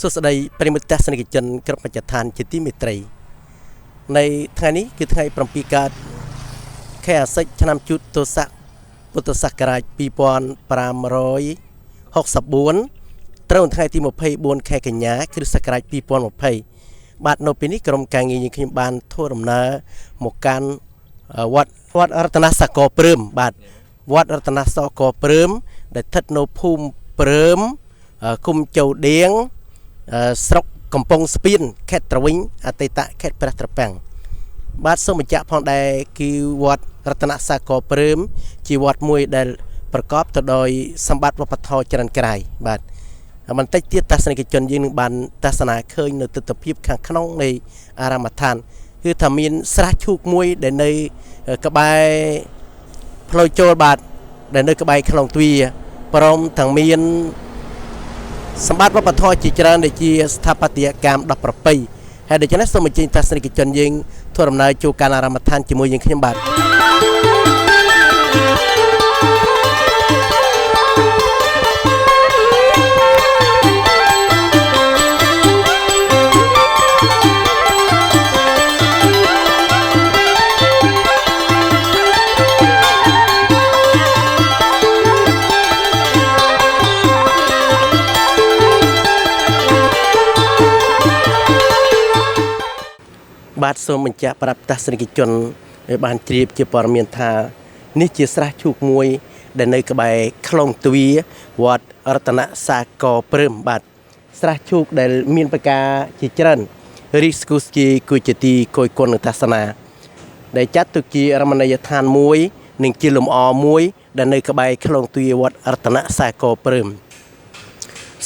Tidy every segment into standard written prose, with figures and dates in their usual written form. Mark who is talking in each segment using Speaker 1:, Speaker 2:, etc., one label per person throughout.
Speaker 1: សុស្ដីប្រិមិត្តទស្សនិកជនគ្រប់មជ្ឈដ្ឋានជាទីមេត្រីនៃថ្ងៃនេះគឺថ្ងៃ7កើតខែអាសីចឆ្នាំជូតទស័កពុទ្ធសករាជ2564ត្រូវថ្ងៃទី24ខែកញ្ញាគ្រិស្តសករាជ2020បាទនៅពេលនេះក្រុមការងារយើងខ្ញុំបានធ្វើដំណើរមកកាន់វត្តរតនសកលព្រឹមបាទវត្តរតនសកលព្រឹមដែលស្ថិតនៅភូមិព្រឹមគុំជោដៀងស្រុកកំពង់ស្ពានខេត្តត្រវិញអតីតខេត្តព្រះត្រពាំងបាទសូមបញ្ជាក់ផងដែរគឺវត្តរតនសកលព្រឹមជាវត្តមួយដែលប្រកបទៅដោយសម្បត្តិវប្បធម៌ច្រើនក្រៃបាទបន្តិចទៀតទស្សនិកជនយើងនឹងបានទស្សនាឃើញនៅទស្សនវិជ្ជាខាងក្នុងនៃអារាមដ្ឋានគឺថាមានស្រះឈូកមួយដែលនៅក្បែរផ្លូវចូលបាទដែលនៅក្បែរខ្លងទ្វារព្រមទាំងមានសម្បត្តិវប្បធម៌ជាច្រើនដែលជាស្ថាបត្យកម្មដ៏ប្រពៃហើយដូច្នេះសូមអញ្ជើញទស្សនិកជនយើងធ្វើដំណើរចូលកាន់អារាមដ្ឋានជាមួយយើងខ្ញុំបាទបាទសូមបញ្ជាក់ប្រាប់ទស្សនិកជនឲ្យបានជ្រាបជាព័ត៌មានថានេះជាស្រះឈូកមួយដែលនៅក្បែរខ្លងទ្វារវត្តរតនសកលព្រឹមបាទស្រះឈូកដែលមានប្រការជាច្រើនរីស្គូស្គីគួយជាទីគយគន់ទស្សនាដែលចាត់ទុកជារមណីយដ្ឋានមួយនិងជាលំអមួយដែលនៅក្បែរខ្លងទ្វារវត្តរតនសកលព្រឹម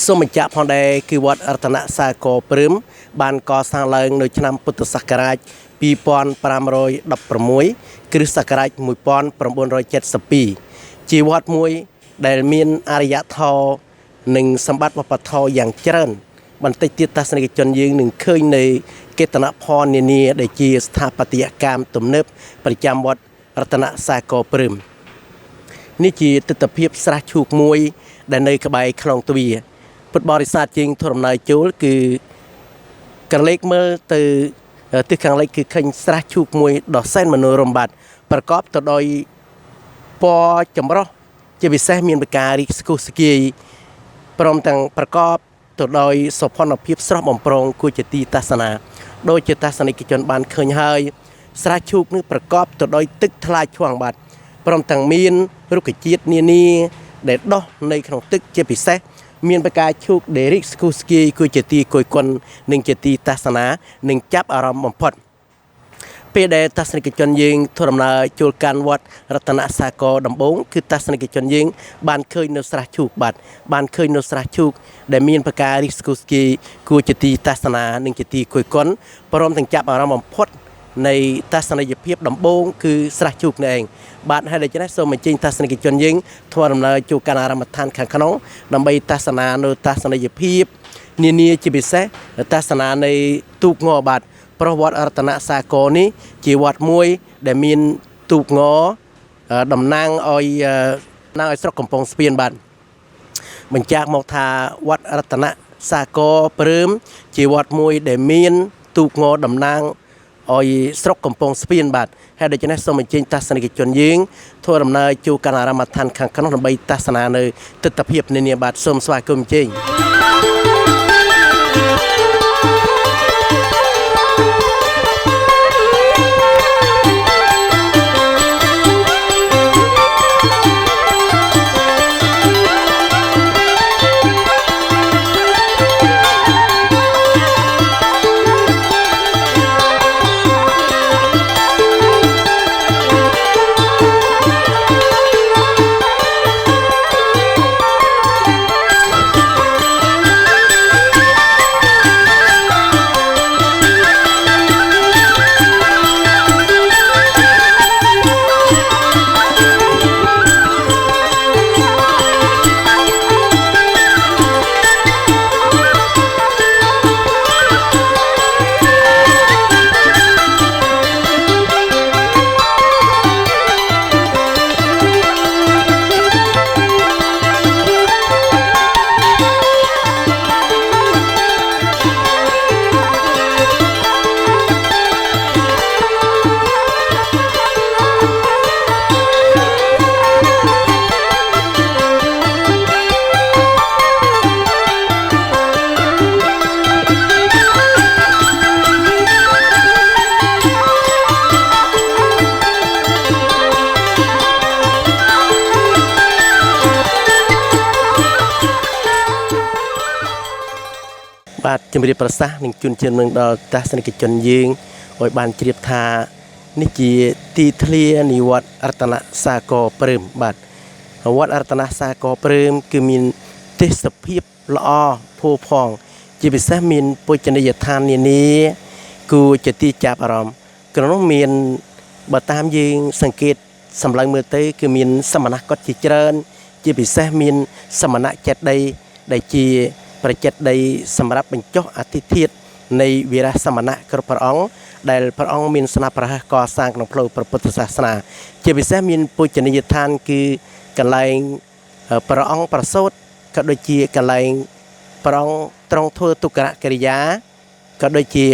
Speaker 1: សូមបញ្ជាក់ផងដែរគឺវត្តរតនសកលព្រឹមបានកសាងឡើងនៅឆ្នាំពុទ្ធសករាជ2516គ្រិស្តសករាជ1972ជាវត្តមួយដែលមានអរិយធម៌និងសម្បត្តិវប្បធម៌យ៉ាងច្រើនបន្តិចទៀតទស្សនិកជនយើងនឹងឃើញនៅកេតនផលនានាដែលជាស្ថាបត្យកម្មទំនើបប្រចាំវត្តរតនសកលព្រឹមនេះជាទិដ្ឋភាពស្រះឈូកមួយដែលនៅក្បែរខ្លងទ្វារពុទ្ធបរិស័ទជាងធ្វើដំណើរចូលគឺក្រឡេកមើលទៅទិសខាងលិចគឺឃើញស្រះឈូកមួយដ៏សែនមនោរម្យបាទប្រកបទៅដោយពណ៌ចម្រុះជាពិសេសមានប្រការរីកស្គុះស្គាយព្រមទាំងប្រកបទៅដោយសោភ័ណភាពស្រស់បំព្រងគួរជាទីទស្សនាដោយជាទស្សនិកជនបានឃើញហើយស្រះឈូកនេះប្រកបទៅដោយទឹកថ្លាឈ្វង់បាទព្រមទាំងមានរុក្ខជាតិនានាដែលដុះនៅក្នុងទឹកជាពិសេសមានប្រការឈូកដេរិកស្គូស្គីគួរជាទីគយគន់និងជាទីទស្សនានិងចាប់អារម្មណ៍បំផុតពេលដែលទស្សនិកជនយើងធ្វើដំណើរចូលកាន់វត្តរតនសកលដំបូងគឺទស្សនិកជនយើងបានឃើញនៅស្រះឈូកបាទបានឃើញនៅស្រះឈូកដែលមានប្រការរីកស្គូស្គីគួរជាទីទស្សនានិងជាទីគយគន់ព្រមទាំងចាប់អារម្មណ៍បំផុតនៃទស្សនីយភាពដំបូងគឺស្រះឈូកនេះឯងបាទហើយដូច្នេះសូមអញ្ជើញទស្សនិកជនយើងធ្វើដំណើរចូលកាន់អារាមដ្ឋានខាងក្នុងដើម្បីទស្សនានៅទស្សនីយភាពនានាជាពិសេសទស្សនានៃទូកងបាទព្រោះវត្តរតនសកលនេះជាវត្តមួយដែលមានទូកងតំណាងឲ្យស្រុកកំពង់ស្ពានបាទបញ្ជាក់មកថាវត្តរតនសកលព្រឹមជាវត្តមួយដែលមានទូកងតំណាងឲ្យស្រុកកំពង់ស្ពានបាទហើយដូច្នេះសូមអញ្ជើញទស្សនិកជនយើងធ្វើដំណើរចូលកាន់អារាមដ្ឋានខាងក្នុងដើម្បីទស្សនានៅទិដ្ឋភាពនានាបាទសូមស្វាគមន៍អញ្ជើញ បាទជំរាបប្រសាសន៍នឹងជនជាតិเมืองដល់ទស្សនិកជនយើងឲ្យបានជ្រាបថានេះជាទីធ្លានិវត្តរតនសាគរព្រឹមបាទវត្តរតនសាគរព្រឹមគឺមានទេសភាពល្អផូរផង់ជាពិសេសមានពុជនីយដ្ឋាននានាគួរជាទីចាប់អារម្មណ៍ក្នុងនោះមានបើតាមយើងសង្កេតសម្លឹងមើលទៅគឺមានសមណគតជាច្រើនជាពិសេសមានសមណចេតិយដែលជាប្រជិតដីសម្រាប់បញ្ចុះអធិធិធនៃវីរៈសមណៈគ្រប់ព្រះអង្គដែលព្រះអង្គមានស្នាប្រហែសកសាងក្នុងផ្លូវព្រះពុទ្ធសាសនាជាពិសេសមានពុជនីយដ្ឋានគឺកន្លែងព្រះអង្គប្រសូតក៏ដូចជាកន្លែងព្រះអង្គទ្រង់ធ្វើទុក្ករកិរិយាក៏ដូចជា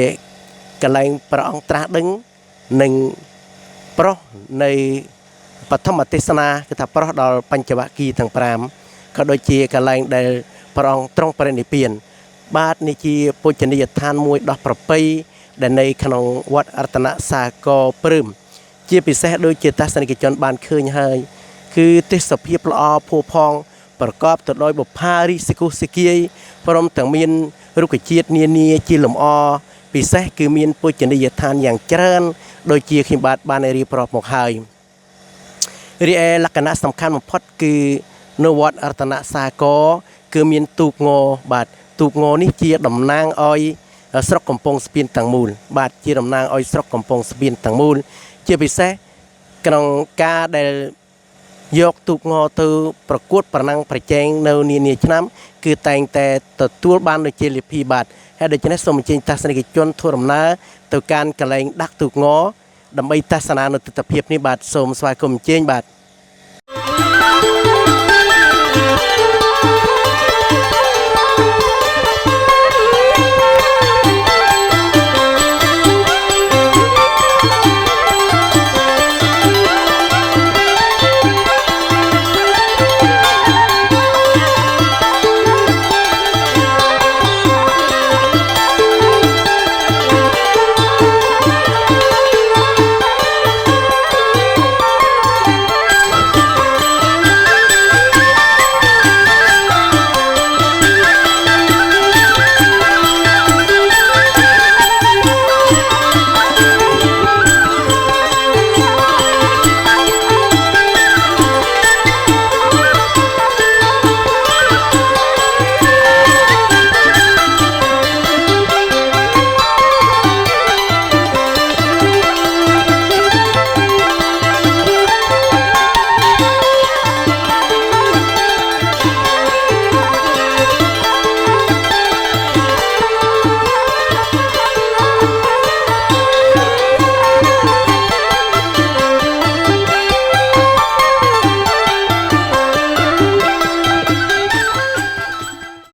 Speaker 1: កន្លែងព្រះអង្គត្រាស់ដឹងនិងប្រោះនៃបឋមទេសនាគឺថាប្រោះដល់បញ្ចវគិទាំង5ក៏ដូចជាកន្លែងដែលព្រះអង្គទ្រង់បរិនិព្វានបាទនេះជាពុជនីយដ្ឋានមួយដោះប្រពៃដែលនៅក្នុងវត្តរតនសាគរព្រឹមជាពិសេសដូចជាទស្សនិកជនបានឃើញហើយគឺទេសភាពល្អផូរផង់ប្រកបទៅដោយបុប្ផារិសគុសិគាយព្រមទាំងមានរុក្ខជាតិនានាជាលំអពិសេសគឺមានពុជនីយដ្ឋានយ៉ាងច្រើនដូចជាខ្ញុំបាទបានរៀបរាប់មកហើយរីឯលក្ខណៈសំខាន់បំផុតគឺនៅវត្តរតនសាគរគឺមានទូកងបាទទូកងនេះជាតំណាងឲ្យស្រុកកំពង់ស្ពានទាំងមូលបាទជាតំណាងឲ្យស្រុកកំពង់ស្ពានទាំងមូលជាពិសេសក្នុងការដែលយកទូកងទៅប្រកួតប្រណាំងប្រជែងនៅនានាឆ្នាំគឺតែងតែទទួលបាននូវជ័យលាភីបាទហើយដូច្នេះសូមអញ្ជើញទស្សនិកជនធ្វើដំណើរទៅកាន់កន្លែងដាក់ទូកងដើម្បីទស្សនានៅទិដ្ឋភាពនេះបាទសូមស្វាគមន៍អញ្ជើញបាទ